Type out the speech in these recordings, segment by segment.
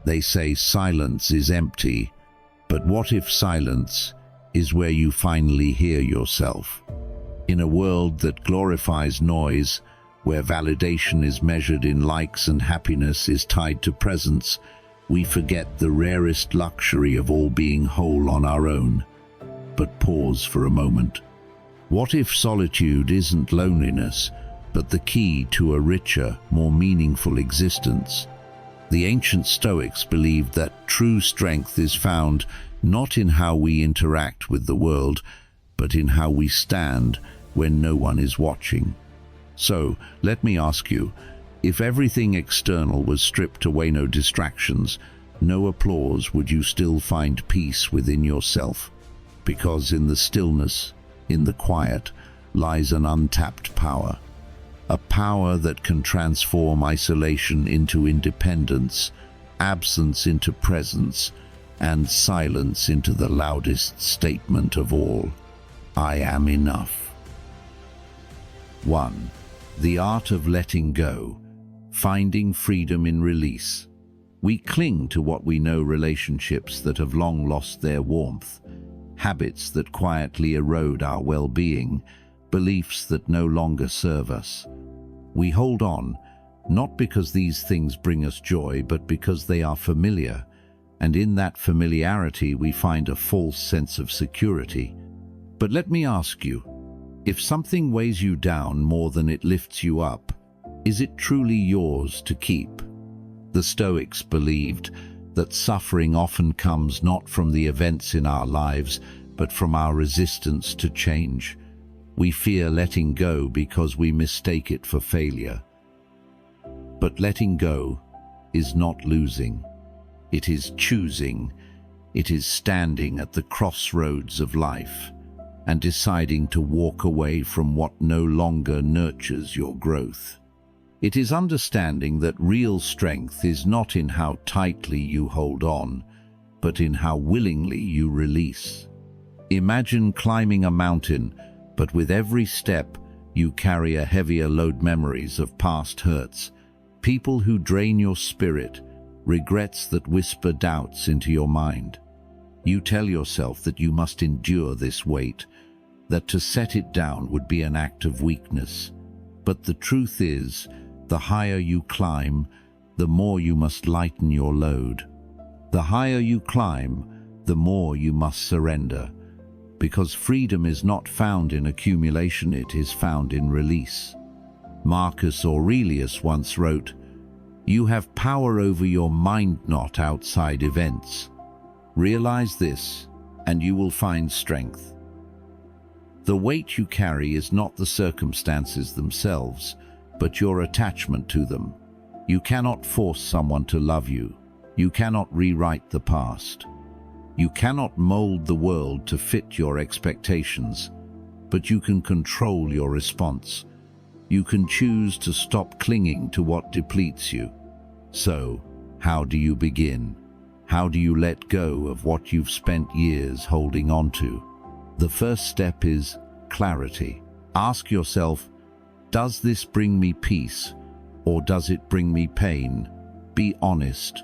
They say silence is empty, but what if silence is where you finally hear yourself? In a world that glorifies noise, where validation is measured in likes and happiness is tied to presence, we forget the rarest luxury of all, being whole on our own. But pause for a moment. What if solitude isn't loneliness, but the key to a richer, more meaningful existence? The ancient Stoics believed that true strength is found not in how we interact with the world, but in how we stand when no one is watching. So, let me ask you, if everything external was stripped away, no distractions, no applause, would you still find peace within yourself? Because in the stillness, in the quiet, lies an untapped power. A power that can transform isolation into independence, absence into presence, and silence into the loudest statement of all: I am enough. 1. The art of letting go, finding freedom in release. We cling to what we know, relationships that have long lost their warmth, habits that quietly erode our well-being, beliefs that no longer serve us. We hold on, not because these things bring us joy, but because they are familiar, and in that familiarity we find a false sense of security. But let me ask you, if something weighs you down more than it lifts you up, is it truly yours to keep? The Stoics believed that suffering often comes not from the events in our lives, but from our resistance to change. We fear letting go because we mistake it for failure. But letting go is not losing. It is choosing. It is standing at the crossroads of life and deciding to walk away from what no longer nurtures your growth. It is understanding that real strength is not in how tightly you hold on, but in how willingly you release. Imagine climbing a mountain, but with every step you carry a heavier load, memories of past hurts, people who drain your spirit, regrets that whisper doubts into your mind. You tell yourself that you must endure this weight, that to set it down would be an act of weakness. But the truth is, the higher you climb, the more you must lighten your load. The higher you climb, the more you must surrender, because freedom is not found in accumulation, it is found in release. Marcus Aurelius once wrote, "You have power over your mind, not outside events. Realize this, and you will find strength." The weight you carry is not the circumstances themselves, but your attachment to them. You cannot force someone to love you. You cannot rewrite the past. You cannot mold the world to fit your expectations, but you can control your response. You can choose to stop clinging to what depletes you. So, how do you begin? How do you let go of what you've spent years holding on to? The first step is clarity. Ask yourself, does this bring me peace, or does it bring me pain? Be honest.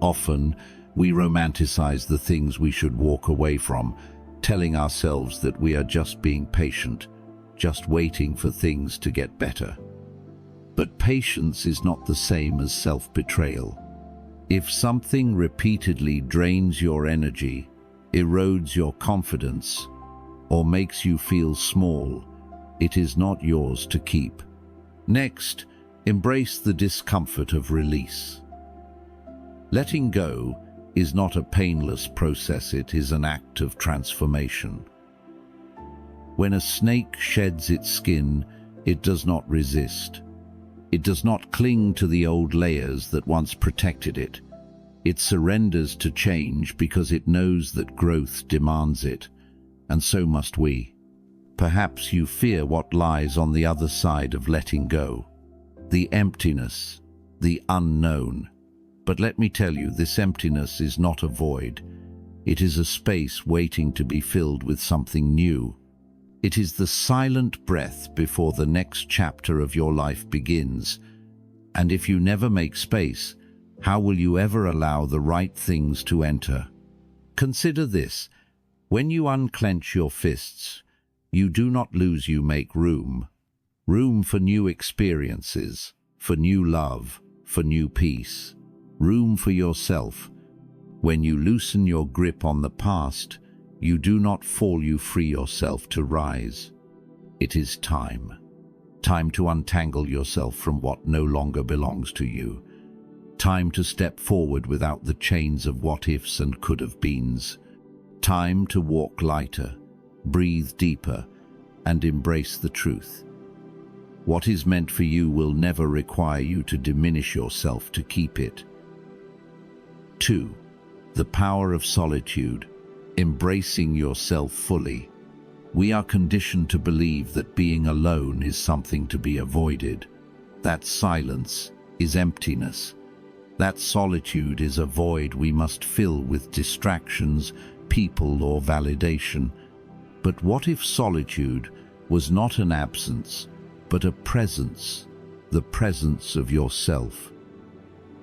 Often, we romanticize the things we should walk away from, telling ourselves that we are just being patient, just waiting for things to get better. But patience is not the same as self-betrayal. If something repeatedly drains your energy, erodes your confidence, or makes you feel small, it is not yours to keep. Next, embrace the discomfort of release. Letting go is not a painless process, it is an act of transformation. When a snake sheds its skin, it does not resist. It does not cling to the old layers that once protected it. It surrenders to change because it knows that growth demands it, and so must we. Perhaps you fear what lies on the other side of letting go. The emptiness, the unknown. But let me tell you, this emptiness is not a void. It is a space waiting to be filled with something new. It is the silent breath before the next chapter of your life begins. And if you never make space, How will you ever allow the right things to enter? Consider this. When you unclench your fists, you do not lose, you make room. Room for new experiences, for new love, for new peace. Room for yourself. When you loosen your grip on the past, you do not fall, you free yourself to rise. It is time. Time to untangle yourself from what no longer belongs to you. Time to step forward without the chains of what-ifs and could-have-beens. Time to walk lighter, breathe deeper, and embrace the truth. What is meant for you will never require you to diminish yourself to keep it. 2. The power of solitude. Embracing yourself fully. We are conditioned to believe that being alone is something to be avoided. That silence is emptiness. That solitude is a void we must fill with distractions, people, or validation. But what if solitude was not an absence, but a presence, the presence of yourself?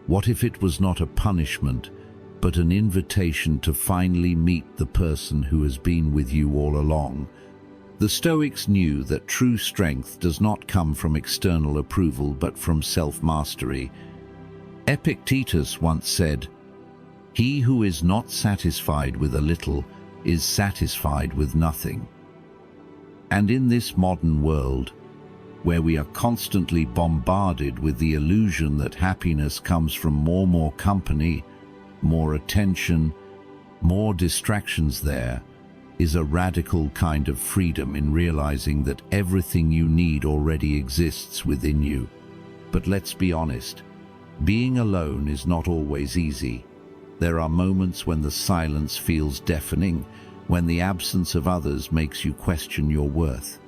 What if it was not a punishment, but an invitation to finally meet the person who has been with you all along? The Stoics knew that true strength does not come from external approval, but from self-mastery. Epictetus once said, "He who is not satisfied with a little is satisfied with nothing." And in this modern world, where we are constantly bombarded with the illusion that happiness comes from more company, more attention, more distractions, there is a radical kind of freedom in realizing that everything you need already exists within you. But let's be honest, being alone is not always easy. There are moments when the silence feels deafening, when the absence of others makes you question your worth.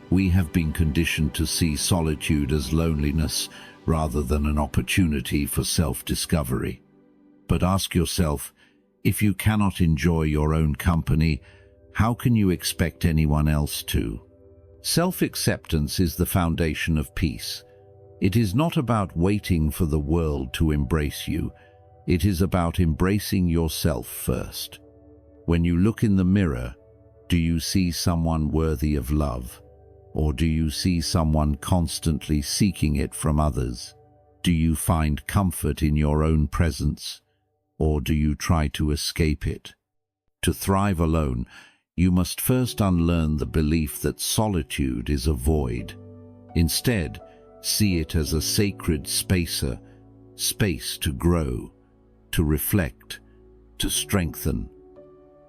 We have been conditioned to see solitude as loneliness rather than an opportunity for self-discovery. But ask yourself, if you cannot enjoy your own company, how can you expect anyone else to? Self-acceptance is the foundation of peace. It is not about waiting for the world to embrace you. It is about embracing yourself first. When you look in the mirror, do you see someone worthy of love? Or do you see someone constantly seeking it from others? Do you find comfort in your own presence? Or do you try to escape it? To thrive alone, you must first unlearn the belief that solitude is a void. Instead, see it as a sacred space to grow, to reflect, to strengthen.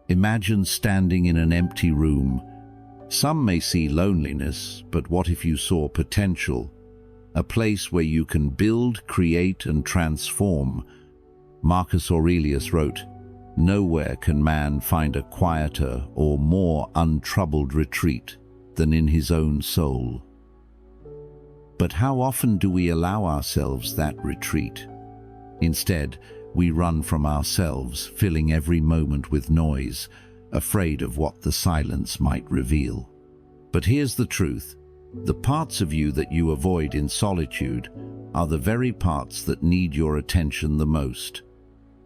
Imagine standing in an empty room. Some may see loneliness, but what if you saw potential? A place where you can build, create, and transform. Marcus Aurelius wrote, "Nowhere can man find a quieter or more untroubled retreat than in his own soul." But how often do we allow ourselves that retreat? Instead, we run from ourselves, filling every moment with noise, afraid of what the silence might reveal. But here's the truth. The parts of you that you avoid in solitude are the very parts that need your attention the most.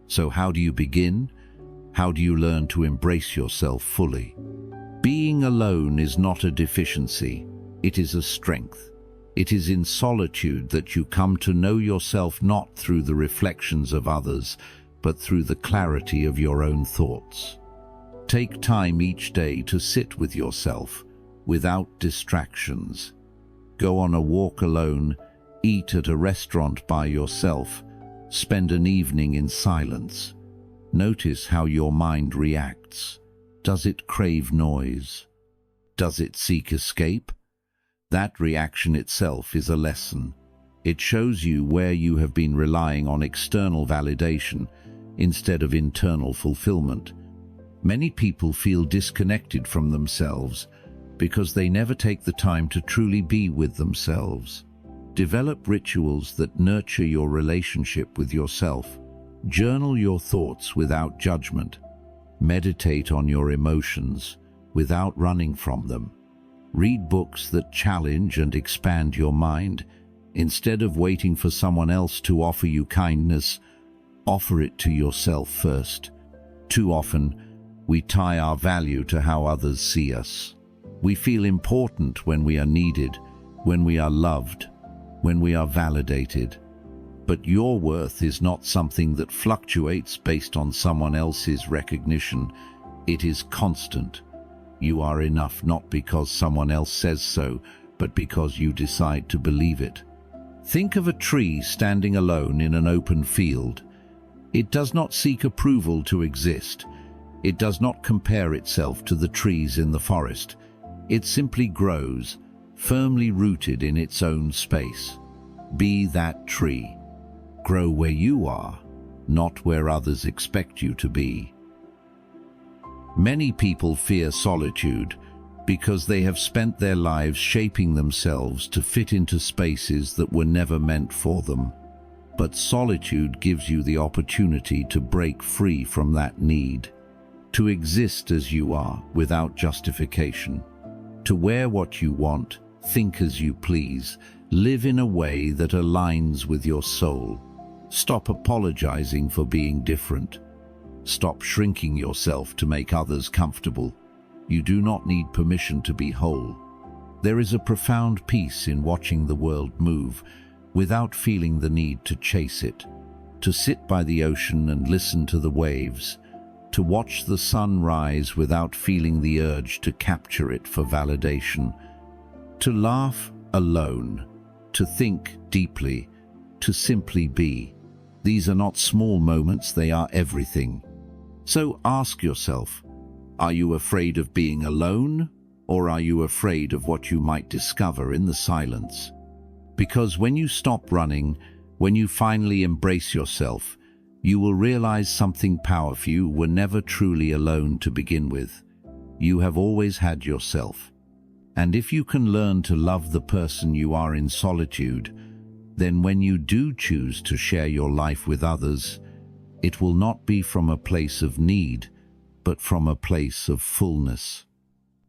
So how do you begin? How do you learn to embrace yourself fully? Being alone is not a deficiency, it is a strength. It is in solitude that you come to know yourself, not through the reflections of others, but through the clarity of your own thoughts. Take time each day to sit with yourself, without distractions. Go on a walk alone, eat at a restaurant by yourself, spend an evening in silence. Notice how your mind reacts. Does it crave noise? Does it seek escape? That reaction itself is a lesson. It shows you where you have been relying on external validation instead of internal fulfillment. Many people feel disconnected from themselves because they never take the time to truly be with themselves. Develop rituals that nurture your relationship with yourself. Journal your thoughts without judgment. Meditate on your emotions without running from them. Read books that challenge and expand your mind. Instead of waiting for someone else to offer you kindness, Offer it to yourself first. Too often, we tie our value to how others see us. We feel important when we are needed, when we are loved, when we are validated. But your worth is not something that fluctuates based on someone else's recognition. It is constant. You are enough not because someone else says so, but because you decide to believe it. Think of a tree standing alone in an open field. It does not seek approval to exist. It does not compare itself to the trees in the forest. It simply grows, firmly rooted in its own space. Be that tree. Grow where you are, not where others expect you to be. Many people fear solitude because they have spent their lives shaping themselves to fit into spaces that were never meant for them. But solitude gives you the opportunity to break free from that need, to exist as you are without justification, to wear what you want, think as you please, live in a way that aligns with your soul. Stop apologizing for being different. Stop shrinking yourself to make others comfortable. You do not need permission to be whole. There is a profound peace in watching the world move without feeling the need to chase it, to sit by the ocean and listen to the waves, to watch the sun rise without feeling the urge to capture it for validation, to laugh alone, to think deeply, to simply be. These are not small moments, they are everything. So ask yourself, are you afraid of being alone, or are you afraid of what you might discover in the silence? Because when you stop running, when you finally embrace yourself, you will realize something powerful. You were never truly alone to begin with. You have always had yourself. And if you can learn to love the person you are in solitude, then when you do choose to share your life with others, it will not be from a place of need, but from a place of fullness.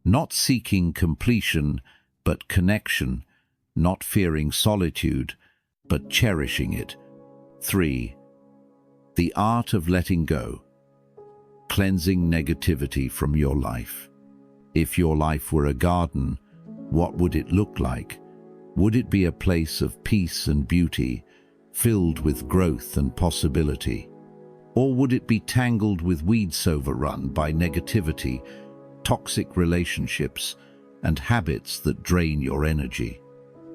Not seeking completion, but connection. Not fearing solitude, but cherishing it. 3. The art of letting go. Cleansing negativity from your life. If your life were a garden, what would it look like? Would it be a place of peace and beauty, filled with growth and possibility? Or would it be tangled with weeds overrun by negativity, toxic relationships, and habits that drain your energy?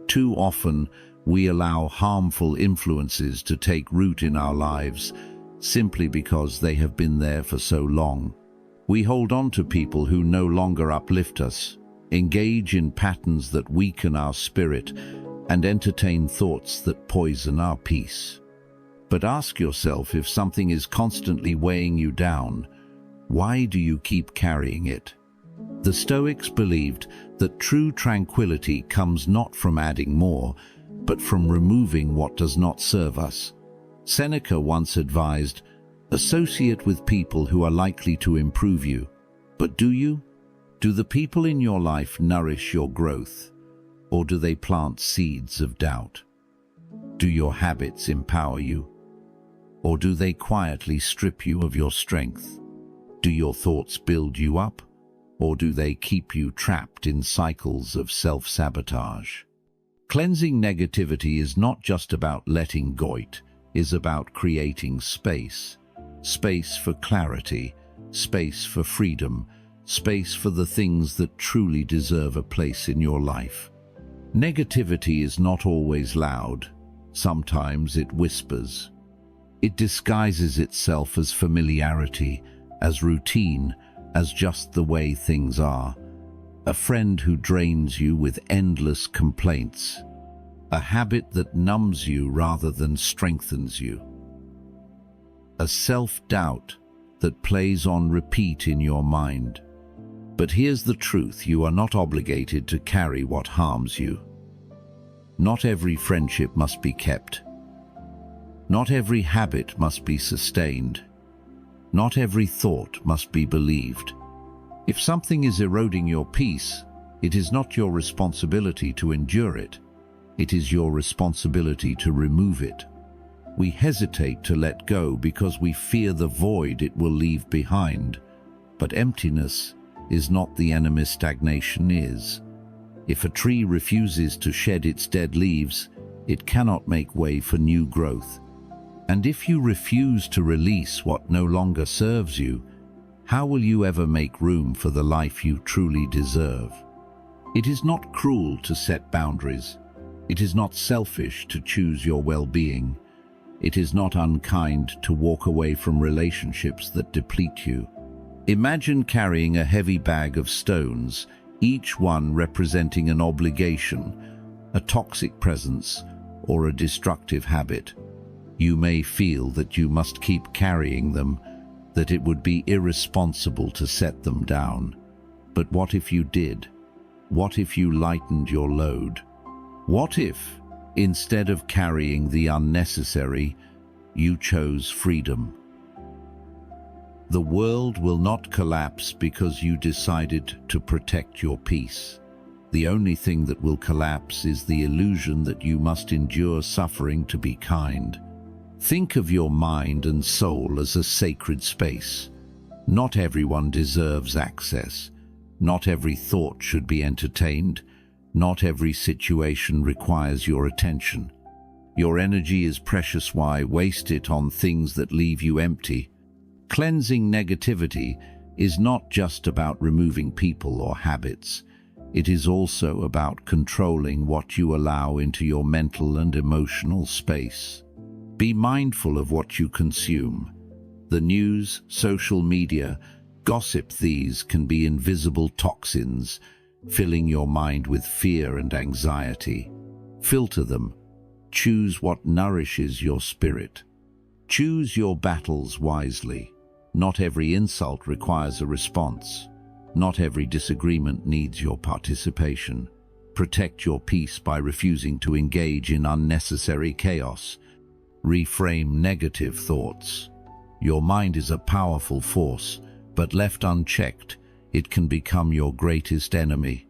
Too often, we allow harmful influences to take root in our lives simply because they have been there for so long. We hold on to people who no longer uplift us, engage in patterns that weaken our spirit, and entertain thoughts that poison our peace. But ask yourself, if something is constantly weighing you down, why do you keep carrying it? The Stoics believed that true tranquility comes not from adding more, but from removing what does not serve us. Seneca once advised, associate with people who are likely to improve you. But do you? Do the people in your life nourish your growth, or do they plant seeds of doubt? Do your habits empower you, or do they quietly strip you of your strength? Do your thoughts build you up, or do they keep you trapped in cycles of self-sabotage? Cleansing negativity is not just about letting go, it is about creating space. Space for clarity, space for freedom, space for the things that truly deserve a place in your life. Negativity is not always loud. Sometimes it whispers. It disguises itself as familiarity, as routine, as just the way things are. A friend who drains you with endless complaints. A habit that numbs you rather than strengthens you. A self-doubt that plays on repeat in your mind. But here's the truth, you are not obligated to carry what harms you. Not every friendship must be kept. Not every habit must be sustained. Not every thought must be believed. If something is eroding your peace, it is not your responsibility to endure it. It is your responsibility to remove it. We hesitate to let go because we fear the void it will leave behind. But emptiness is not the enemy stagnation is. If a tree refuses to shed its dead leaves, it cannot make way for new growth. And if you refuse to release what no longer serves you, how will you ever make room for the life you truly deserve? It is not cruel to set boundaries. It is not selfish to choose your well-being. It is not unkind to walk away from relationships that deplete you. Imagine carrying a heavy bag of stones, each one representing an obligation, a toxic presence, or a destructive habit. You may feel that you must keep carrying them, that it would be irresponsible to set them down. But what if you did? What if you lightened your load? What if, instead of carrying the unnecessary, you chose freedom? The world will not collapse because you decided to protect your peace. The only thing that will collapse is the illusion that you must endure suffering to be kind. Think of your mind and soul as a sacred space. Not everyone deserves access. Not every thought should be entertained. Not every situation requires your attention. Your energy is precious. Why waste it on things that leave you empty? Cleansing negativity is not just about removing people or habits. It is also about controlling what you allow into your mental and emotional space. Be mindful of what you consume. The news, social media, gossip, these can be invisible toxins, filling your mind with fear and anxiety. Filter them. Choose what nourishes your spirit. Choose your battles wisely. Not every insult requires a response. Not every disagreement needs your participation. Protect your peace by refusing to engage in unnecessary chaos. Reframe negative thoughts. Your mind is a powerful force, but left unchecked, it can become your greatest enemy.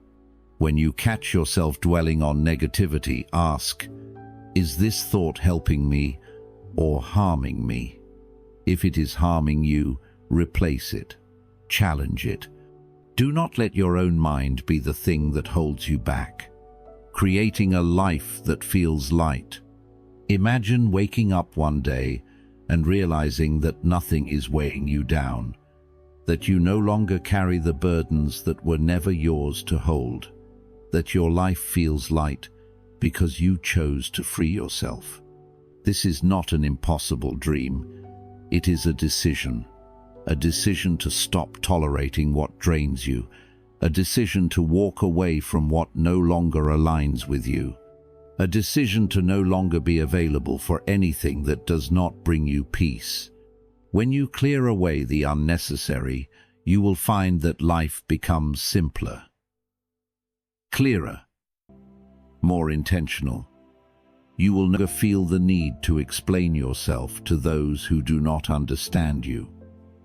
When you catch yourself dwelling on negativity, ask, is this thought helping me or harming me? If it is harming you, replace it. Challenge it. Do not let your own mind be the thing that holds you back. Creating a life that feels light. Imagine waking up one day and realizing that nothing is weighing you down, that you no longer carry the burdens that were never yours to hold, that your life feels light because you chose to free yourself. This is not an impossible dream. It is a decision to stop tolerating what drains you, a decision to walk away from what no longer aligns with you, a decision to no longer be available for anything that does not bring you peace. When you clear away the unnecessary, you will find that life becomes simpler, clearer, more intentional. You will never feel the need to explain yourself to those who do not understand you.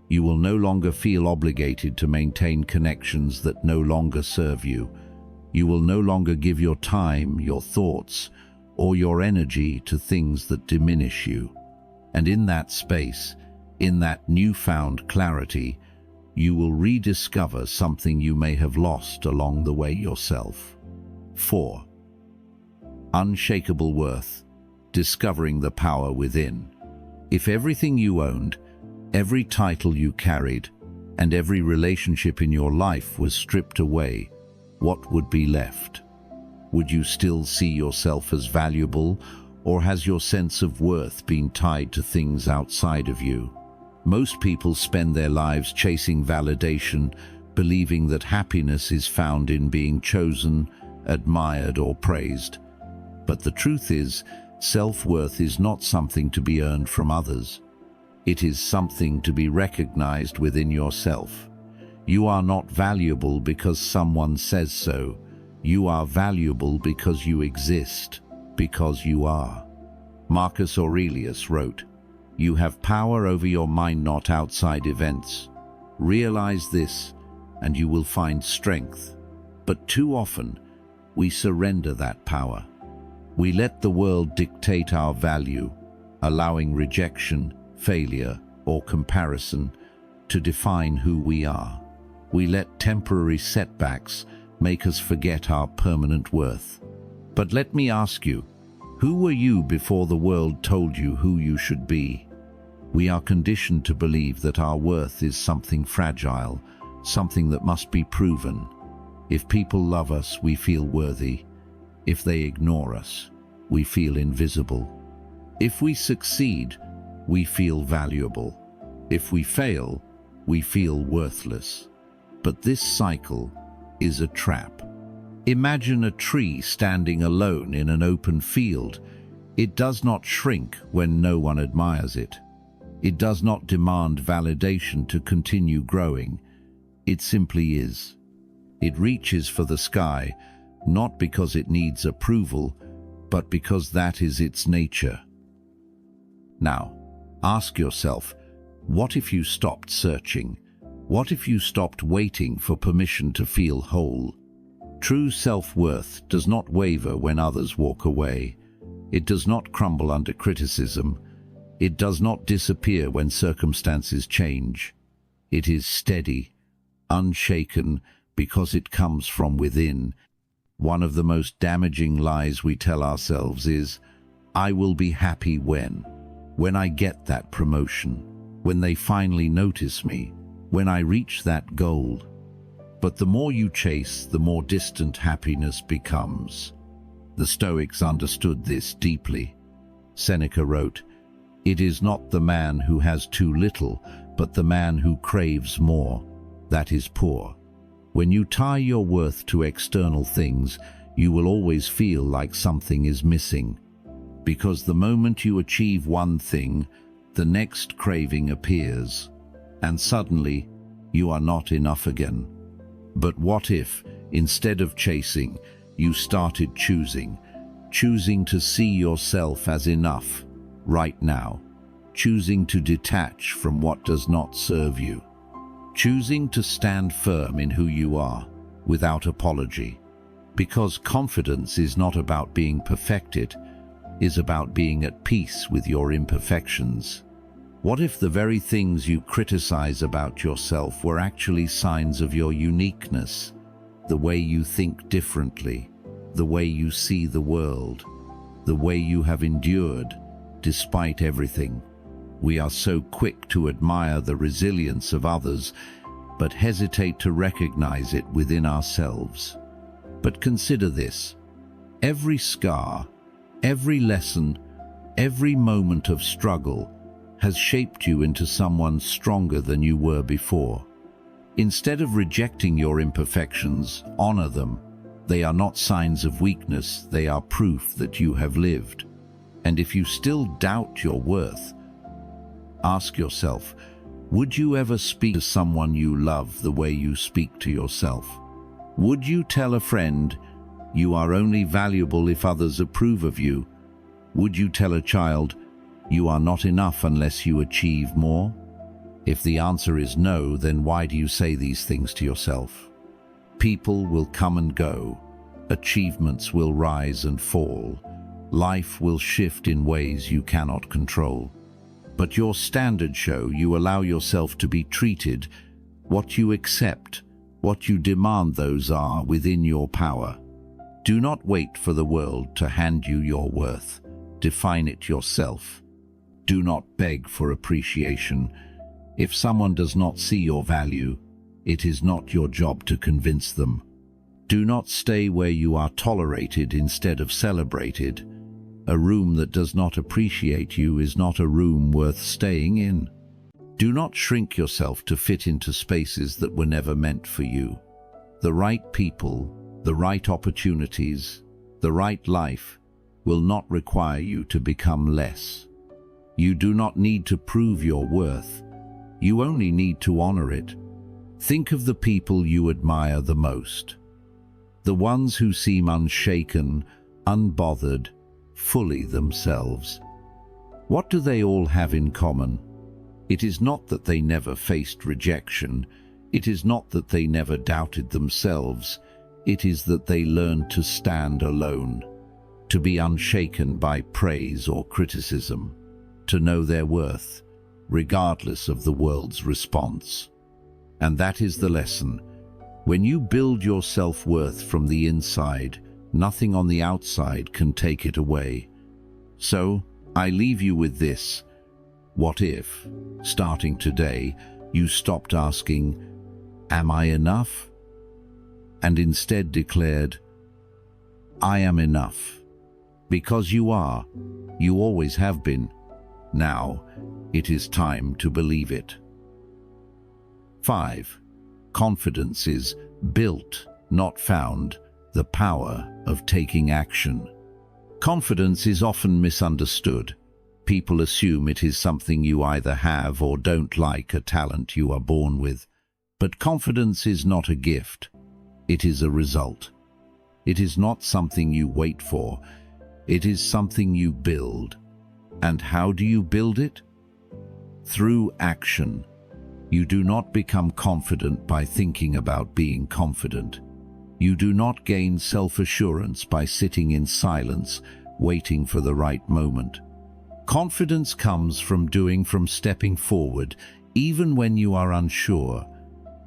You will no longer feel obligated to maintain connections that no longer serve you. You will no longer give your time, your thoughts, or your energy to things that diminish you. And in that space, in that newfound clarity, you will rediscover something you may have lost along the way yourself. 4. Unshakable worth, discovering the power within. If everything you owned, every title you carried, and every relationship in your life was stripped away, what would be left? Would you still see yourself as valuable, or has your sense of worth been tied to things outside of you? Most people spend their lives chasing validation, believing that happiness is found in being chosen, admired, or praised. But the truth is, self-worth is not something to be earned from others. It is something to be recognized within yourself. You are not valuable because someone says so. You are valuable because you exist, because you are. Marcus Aurelius wrote, "You have power over your mind, not outside events. Realize this, and you will find strength." But too often, we surrender that power. We let the world dictate our value, allowing rejection, failure, or comparison to define who we are. We let temporary setbacks make us forget our permanent worth. But let me ask you, who were you before the world told you who you should be? We are conditioned to believe that our worth is something fragile, something that must be proven. If people love us, we feel worthy. If they ignore us, we feel invisible. If we succeed, we feel valuable. If we fail, we feel worthless. But this cycle is a trap. Imagine a tree standing alone in an open field. It does not shrink when no one admires it. It does not demand validation to continue growing. It simply is. It reaches for the sky, not because it needs approval, but because that is its nature. Now, ask yourself, what if you stopped searching? What if you stopped waiting for permission to feel whole? True self-worth does not waver when others walk away. It does not crumble under criticism. It does not disappear when circumstances change. It is steady, unshaken, because it comes from within. One of the most damaging lies we tell ourselves is, I will be happy when I get that promotion, when they finally notice me, when I reach that goal. But the more you chase, the more distant happiness becomes. The Stoics understood this deeply. Seneca wrote, "It is not the man who has too little, but the man who craves more, that is poor." When you tie your worth to external things, you will always feel like something is missing. Because the moment you achieve one thing, the next craving appears, and suddenly you are not enough again. But what if, instead of chasing, you started choosing to see yourself as enough, right now, choosing to detach from what does not serve you, choosing to stand firm in who you are, without apology. Because confidence is not about being perfected, is about being at peace with your imperfections. What if the very things you criticize about yourself were actually signs of your uniqueness, the way you think differently, the way you see the world, the way you have endured despite everything? We are so quick to admire the resilience of others, but hesitate to recognize it within ourselves. But consider this: every scar, every lesson, every moment of struggle has shaped you into someone stronger than you were before. Instead of rejecting your imperfections, honor them. They are not signs of weakness, they are proof that you have lived. And if you still doubt your worth, ask yourself, would you ever speak to someone you love the way you speak to yourself? Would you tell a friend, you are only valuable if others approve of you? Would you tell a child, you are not enough unless you achieve more? If the answer is no, then why do you say these things to yourself? People will come and go. Achievements will rise and fall. Life will shift in ways you cannot control. But your standards show you allow yourself to be treated. What you accept, what you demand, those are within your power. Do not wait for the world to hand you your worth. Define it yourself. Do not beg for appreciation. If someone does not see your value, it is not your job to convince them. Do not stay where you are tolerated instead of celebrated. A room that does not appreciate you is not a room worth staying in. Do not shrink yourself to fit into spaces that were never meant for you. The right people, the right opportunities, the right life will not require you to become less. You do not need to prove your worth. You only need to honor it. Think of the people you admire the most. The ones who seem unshaken, unbothered, fully themselves. What do they all have in common? It is not that they never faced rejection. It is not that they never doubted themselves. It is that they learned to stand alone, to be unshaken by praise or criticism. to know their worth, regardless of the world's response. And that is the lesson. When you build your self-worth from the inside, nothing on the outside can take it away. So, I leave you with this. What if, starting today, you stopped asking, "Am I enough?" and instead declared, "I am enough." Because you are. You always have been. Now, it is time to believe it. 5. Confidence is built, not found, the power of taking action. Confidence is often misunderstood. People assume it is something you either have or don't, like a talent you are born with. But confidence is not a gift. It is a result. It is not something you wait for. It is something you build. And how do you build it? Through action. You do not become confident by thinking about being confident. You do not gain self-assurance by sitting in silence, waiting for the right moment. Confidence comes from stepping forward, even when you are unsure,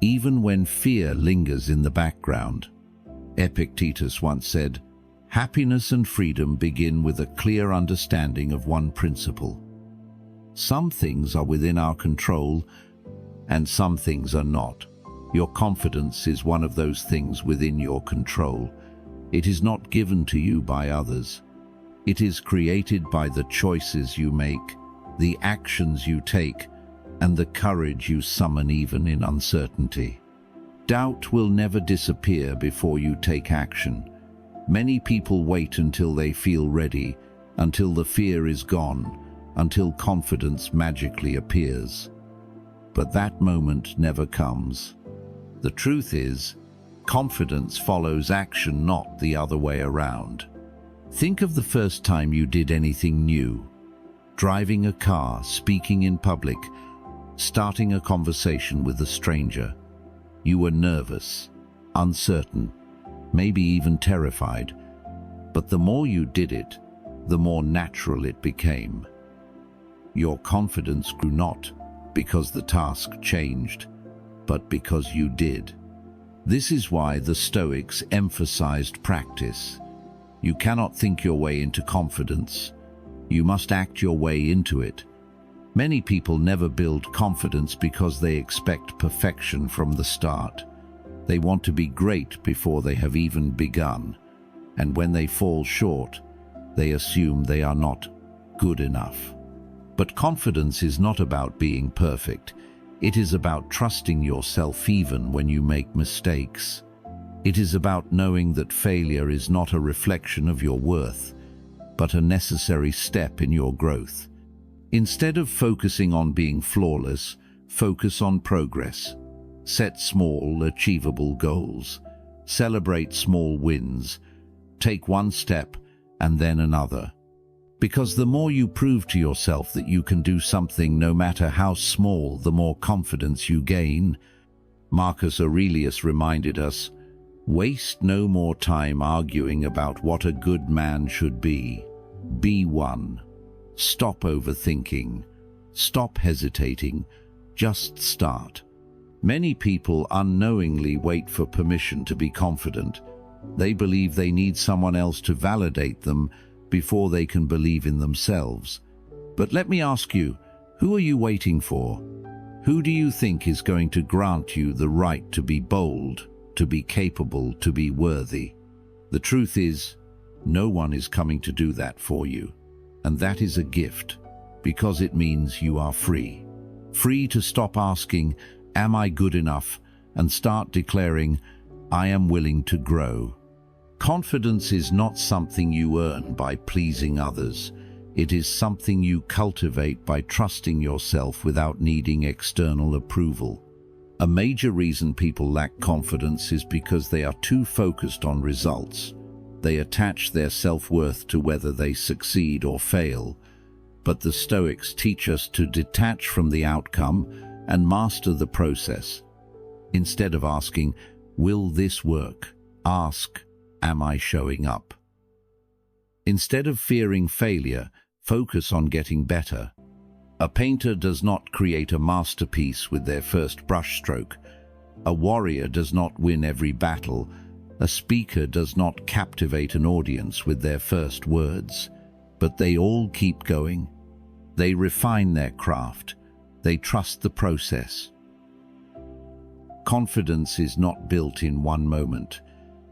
even when fear lingers in the background. Epictetus once said, "Happiness and freedom begin with a clear understanding of one principle. Some things are within our control, and some things are not. Your confidence is one of those things within your control. It is not given to you by others. It is created by the choices you make, the actions you take, and the courage you summon even in uncertainty. Doubt will never disappear before you take action. Many people wait until they feel ready, until the fear is gone, until confidence magically appears. But that moment never comes. The truth is, confidence follows action, not the other way around. Think of the first time you did anything new. Driving a car, speaking in public, starting a conversation with a stranger. You were nervous, uncertain, maybe even terrified. But the more you did it, the more natural it became. Your confidence grew not because the task changed, but because you did. This is why the Stoics emphasized practice. You cannot think your way into confidence. You must act your way into it. Many people never build confidence because they expect perfection from the start. They want to be great before they have even begun. And when they fall short, they assume they are not good enough. But confidence is not about being perfect. It is about trusting yourself even when you make mistakes. It is about knowing that failure is not a reflection of your worth, but a necessary step in your growth. Instead of focusing on being flawless, focus on progress. Set small, achievable goals. Celebrate small wins. Take one step and then another. Because the more you prove to yourself that you can do something, no matter how small, the more confidence you gain. Marcus Aurelius reminded us, "Waste no more time arguing about what a good man should be. Be one. Stop overthinking. Stop hesitating. Just start." Many people unknowingly wait for permission to be confident. They believe they need someone else to validate them before they can believe in themselves. But let me ask you, who are you waiting for? Who do you think is going to grant you the right to be bold, to be capable, to be worthy? The truth is, no one is coming to do that for you. And that is a gift, because it means you are free. Free to stop asking, "Am I good enough?" and start declaring, "I am willing to grow." Confidence is not something you earn by pleasing others. It is something you cultivate by trusting yourself without needing external approval. A major reason people lack confidence is because they are too focused on results. They attach their self-worth to whether they succeed or fail. But the Stoics teach us to detach from the outcome and master the process. Instead of asking, "Will this work?" ask, "Am I showing up?" Instead of fearing failure, focus on getting better. A painter does not create a masterpiece with their first brushstroke. A warrior does not win every battle. A speaker does not captivate an audience with their first words. But they all keep going. They refine their craft. They trust the process. Confidence is not built in one moment.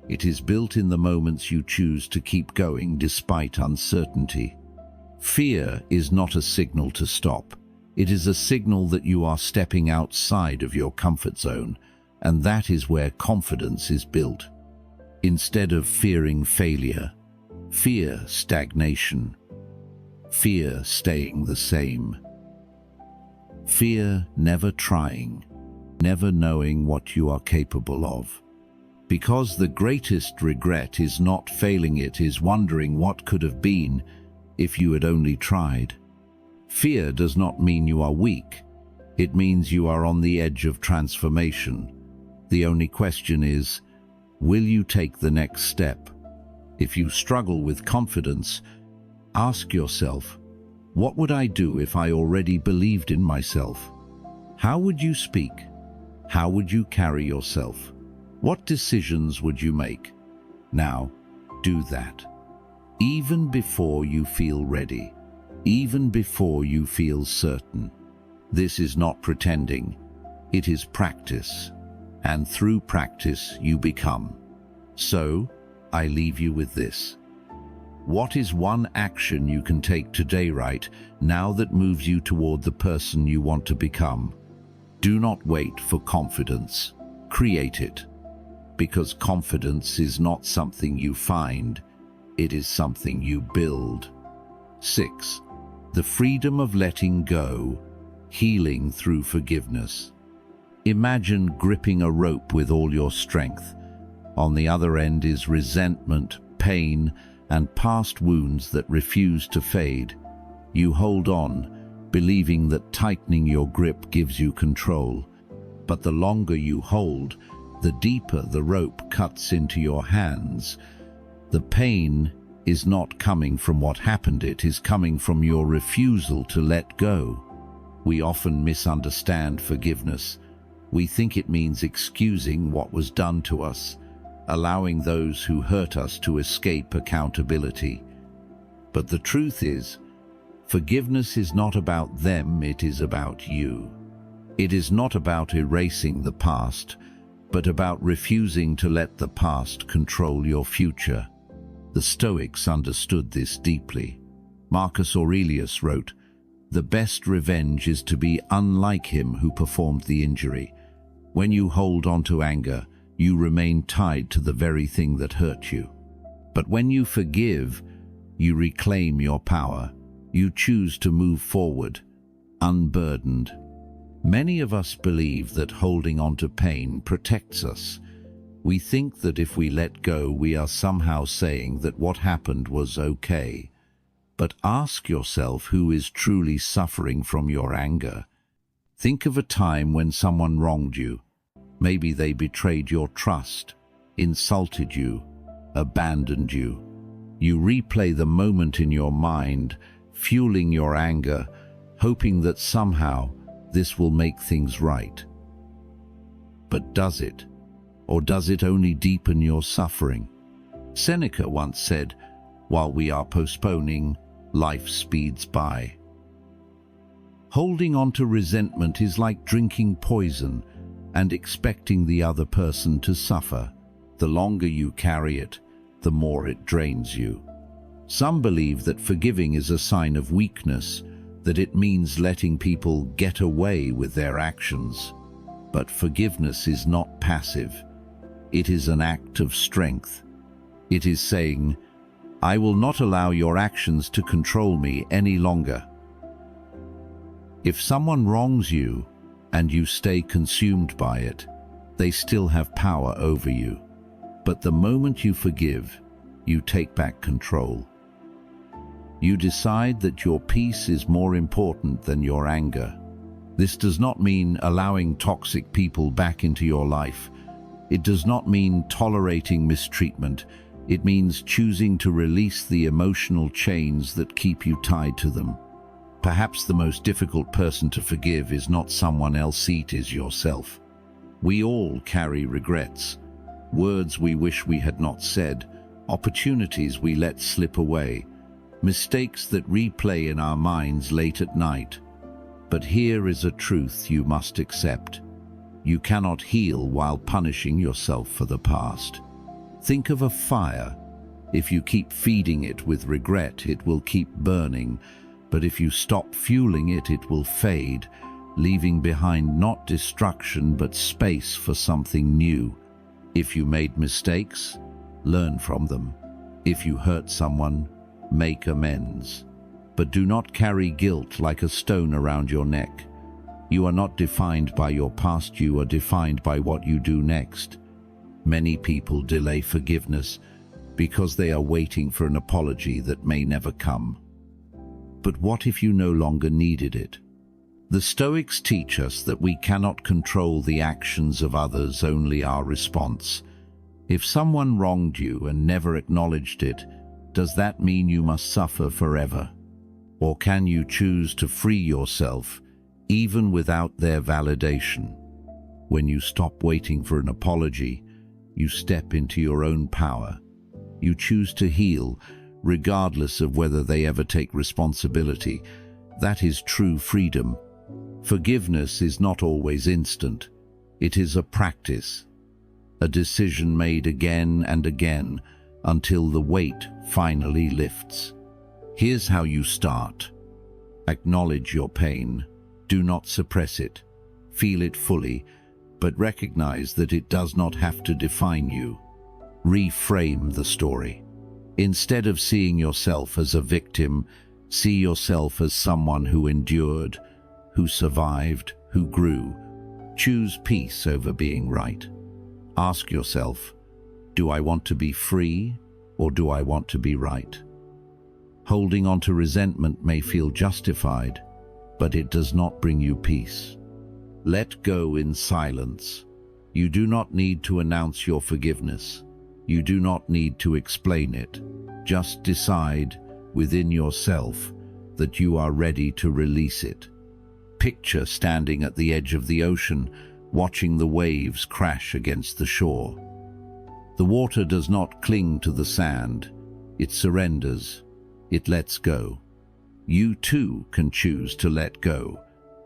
It is built in the moments you choose to keep going despite uncertainty. Fear is not a signal to stop. It is a signal that you are stepping outside of your comfort zone, and that is where confidence is built. Instead of fearing failure, fear stagnation. Fear staying the same. Fear never trying, never knowing what you are capable of. Because the greatest regret is not failing, it is wondering what could have been if you had only tried. Fear does not mean you are weak. It means you are on the edge of transformation. The only question is, will you take the next step? If you struggle with confidence, ask yourself, what would I do if I already believed in myself? How would you speak? How would you carry yourself? What decisions would you make? Now, do that. Even before you feel ready, even before you feel certain. This is not pretending, it is practice. And through practice you become. So, I leave you with this. What is one action you can take today right now that moves you toward the person you want to become? Do not wait for confidence. Create it. Because confidence is not something you find, it is something you build. 6. The freedom of letting go, healing through forgiveness. Imagine gripping a rope with all your strength. On the other end is resentment, pain, and past wounds that refuse to fade. You hold on, believing that tightening your grip gives you control. But the longer you hold, the deeper the rope cuts into your hands. The pain is not coming from what happened, it is coming from your refusal to let go. We often misunderstand forgiveness. We think it means excusing what was done to us, allowing those who hurt us to escape accountability. But the truth is, forgiveness is not about them, it is about you. It is not about erasing the past, but about refusing to let the past control your future. The Stoics understood this deeply. Marcus Aurelius wrote, "The best revenge is to be unlike him who performed the injury." When you hold on to anger, you remain tied to the very thing that hurt you. But when you forgive, you reclaim your power. You choose to move forward, unburdened. Many of us believe that holding on to pain protects us. We think that if we let go, we are somehow saying that what happened was okay. But ask yourself who is truly suffering from your anger. Think of a time when someone wronged you. Maybe they betrayed your trust, insulted you, abandoned you. You replay the moment in your mind, fueling your anger, hoping that somehow this will make things right. But does it? Or does it only deepen your suffering? Seneca once said, "While we are postponing, life speeds by." Holding on to resentment is like drinking poison and expecting the other person to suffer. The longer you carry it, the more it drains you. Some believe that forgiving is a sign of weakness, that it means letting people get away with their actions. But forgiveness is not passive. It is an act of strength. It is saying, "I will not allow your actions to control me any longer." If someone wrongs you and you stay consumed by it, they still have power over you. But the moment you forgive, you take back control. You decide that your peace is more important than your anger. This does not mean allowing toxic people back into your life. It does not mean tolerating mistreatment. It means choosing to release the emotional chains that keep you tied to them. Perhaps the most difficult person to forgive is not someone else, it is yourself. We all carry regrets, words we wish we had not said, opportunities we let slip away, mistakes that replay in our minds late at night. But here is a truth you must accept. You cannot heal while punishing yourself for the past. Think of a fire. If you keep feeding it with regret, it will keep burning. But if you stop fueling it, it will fade, leaving behind not destruction but space for something new. If you made mistakes, learn from them. If you hurt someone, make amends. But do not carry guilt like a stone around your neck. You are not defined by your past, you are defined by what you do next. Many people delay forgiveness because they are waiting for an apology that may never come. But what if you no longer needed it? The Stoics teach us that we cannot control the actions of others, only our response. If someone wronged you and never acknowledged it, does that mean you must suffer forever? Or can you choose to free yourself, even without their validation? When you stop waiting for an apology, you step into your own power. You choose to heal, regardless of whether they ever take responsibility. That is true freedom. Forgiveness is not always instant. It is a practice, a decision made again and again until the weight finally lifts. Here's how you start. Acknowledge your pain. Do not suppress it. Feel it fully, but recognize that it does not have to define you. Reframe the story. Instead of seeing yourself as a victim, see yourself as someone who endured, who survived, who grew. Choose peace over being right. Ask yourself, do I want to be free or do I want to be right? Holding on to resentment may feel justified, but it does not bring you peace. Let go in silence. You do not need to announce your forgiveness. You do not need to explain it. Just decide within yourself that you are ready to release it. Picture standing at the edge of the ocean, watching the waves crash against the shore. The water does not cling to the sand. It surrenders. It lets go. You too can choose to let go,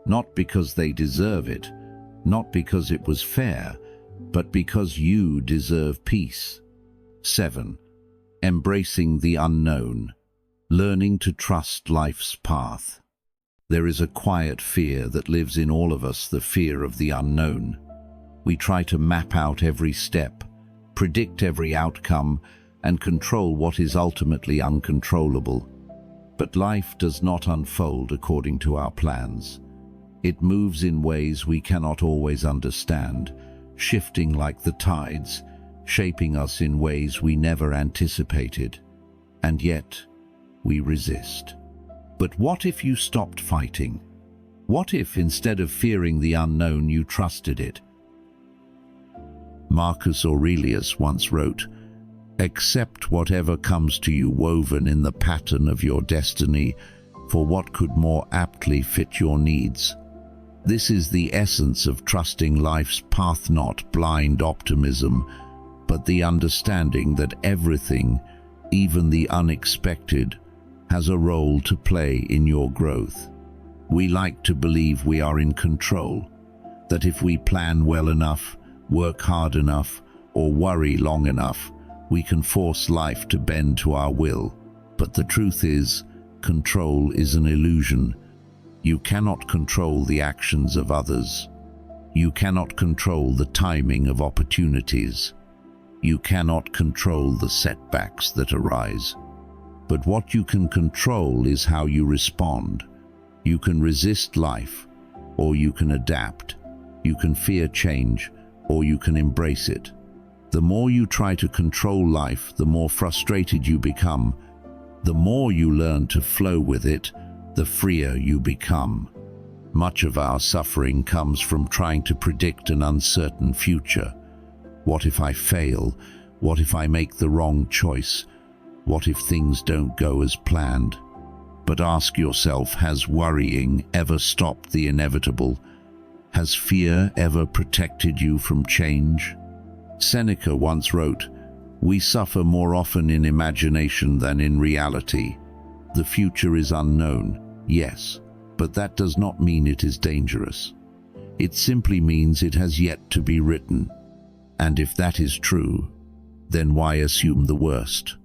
not because they deserve it, not because it was fair, but because you deserve peace. 7. Embracing the unknown. Learning to trust life's path. There is a quiet fear that lives in all of us, the fear of the unknown. We try to map out every step, predict every outcome, and control what is ultimately uncontrollable. But life does not unfold according to our plans. It moves in ways we cannot always understand, shifting like the tides, shaping us in ways we never anticipated. And yet, we resist. But what if you stopped fighting? What if, instead of fearing the unknown, you trusted it? Marcus Aurelius once wrote, "Accept whatever comes to you woven in the pattern of your destiny, for what could more aptly fit your needs?" This is the essence of trusting life's path, not blind optimism, but the understanding that everything, even the unexpected, has a role to play in your growth. We like to believe we are in control, that if we plan well enough, work hard enough, or worry long enough, we can force life to bend to our will. But the truth is, control is an illusion. You cannot control the actions of others. You cannot control the timing of opportunities. You cannot control the setbacks that arise. But what you can control is how you respond. You can resist life, or you can adapt. You can fear change, or you can embrace it. The more you try to control life, the more frustrated you become. The more you learn to flow with it, the freer you become. Much of our suffering comes from trying to predict an uncertain future. What if I fail? What if I make the wrong choice? What if things don't go as planned? But ask yourself, has worrying ever stopped the inevitable? Has fear ever protected you from change? Seneca once wrote, "We suffer more often in imagination than in reality." The future is unknown, yes, but that does not mean it is dangerous. It simply means it has yet to be written. And if that is true, then why assume the worst?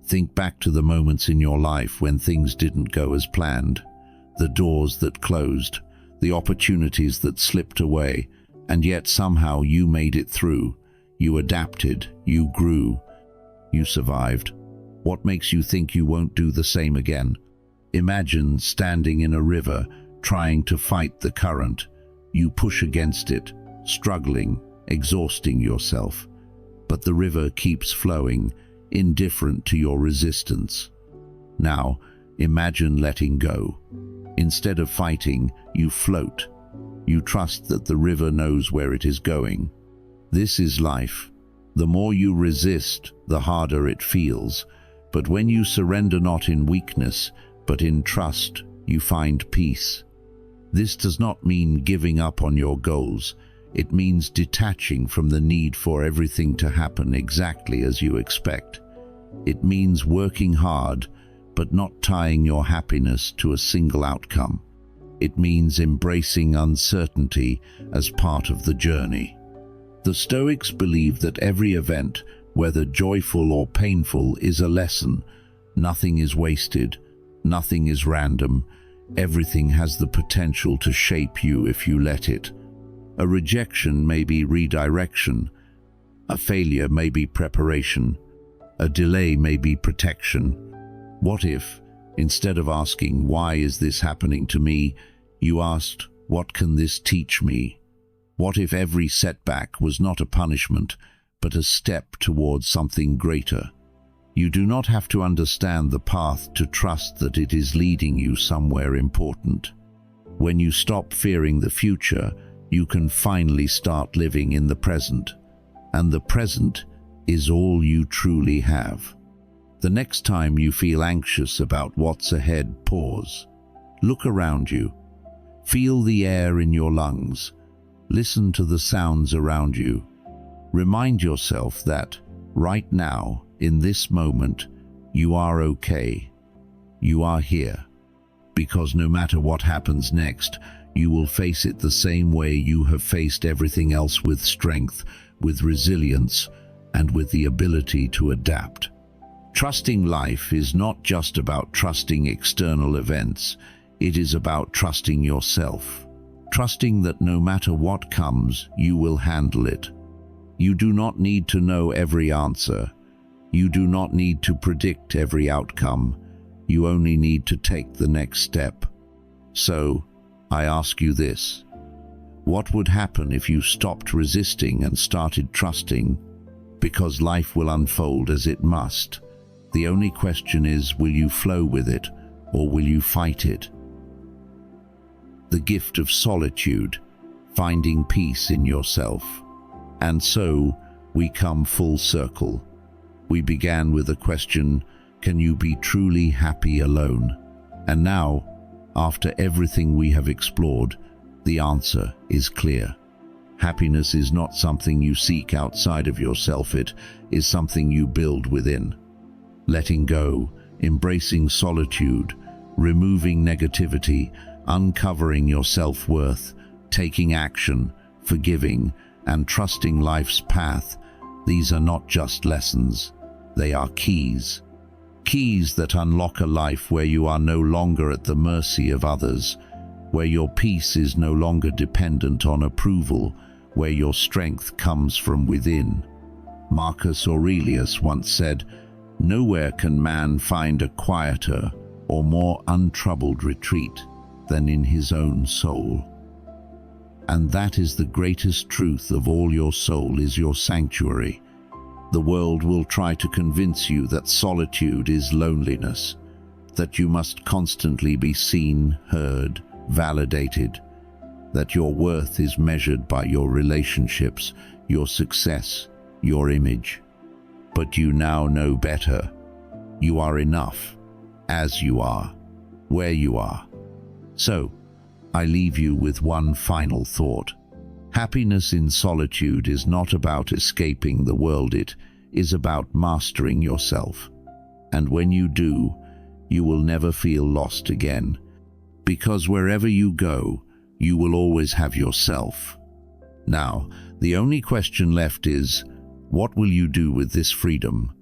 Think back to the moments in your life when things didn't go as planned, the doors that closed, the opportunities that slipped away, and yet somehow you made it through. You adapted, you grew, you survived. What makes you think you won't do the same again? Imagine standing in a river, trying to fight the current. You push against it, struggling, exhausting yourself. But the river keeps flowing, indifferent to your resistance. Now, imagine letting go. Instead of fighting, you float. You trust that the river knows where it is going. This is life. The more you resist, the harder it feels. But when you surrender not in weakness, but in trust, you find peace. This does not mean giving up on your goals. It means detaching from the need for everything to happen exactly as you expect. It means working hard, but not tying your happiness to a single outcome. It means embracing uncertainty as part of the journey. The Stoics believe that every event, whether joyful or painful, is a lesson. Nothing is wasted, nothing is random. Everything has the potential to shape you if you let it. A rejection may be redirection. A failure may be preparation. A delay may be protection. What if, instead of asking, "Why is this happening to me?" you asked, "What can this teach me?" What if every setback was not a punishment, but a step towards something greater? You do not have to understand the path to trust that it is leading you somewhere important. When you stop fearing the future, you can finally start living in the present. And the present is all you truly have. The next time you feel anxious about what's ahead, pause. Look around you. Feel the air in your lungs. Listen to the sounds around you. Remind yourself that, right now, in this moment, you are okay. You are here. Because no matter what happens next, you will face it the same way you have faced everything else, with strength, with resilience, and with the ability to adapt. Trusting life is not just about trusting external events. It is about trusting yourself. Trusting that no matter what comes, you will handle it. You do not need to know every answer. You do not need to predict every outcome. You only need to take the next step. So, I ask you this. What would happen if you stopped resisting and started trusting? Because life will unfold as it must. The only question is, will you flow with it, or will you fight it? The gift of solitude, finding peace in yourself. And so, we come full circle. We began with a question, can you be truly happy alone? And now, after everything we have explored, the answer is clear. Happiness is not something you seek outside of yourself, it is something you build within. Letting go, embracing solitude, removing negativity, uncovering your self-worth, taking action, forgiving, and trusting life's path, these are not just lessons, they are keys. Keys that unlock a life where you are no longer at the mercy of others, where your peace is no longer dependent on approval, where your strength comes from within. Marcus Aurelius once said, "Nowhere can man find a quieter or more untroubled retreat than in his own soul." And that is the greatest truth of all. Your soul is your sanctuary. The world will try to convince you that solitude is loneliness, that you must constantly be seen, heard, validated, that your worth is measured by your relationships, your success, your image. But you now know better. You are enough, as you are. where you are. So, I leave you with one final thought. Happiness in solitude is not about escaping the world, it is about mastering yourself. And when you do, you will never feel lost again, because wherever you go, you will always have yourself. Now, the only question left is, what will you do with this freedom?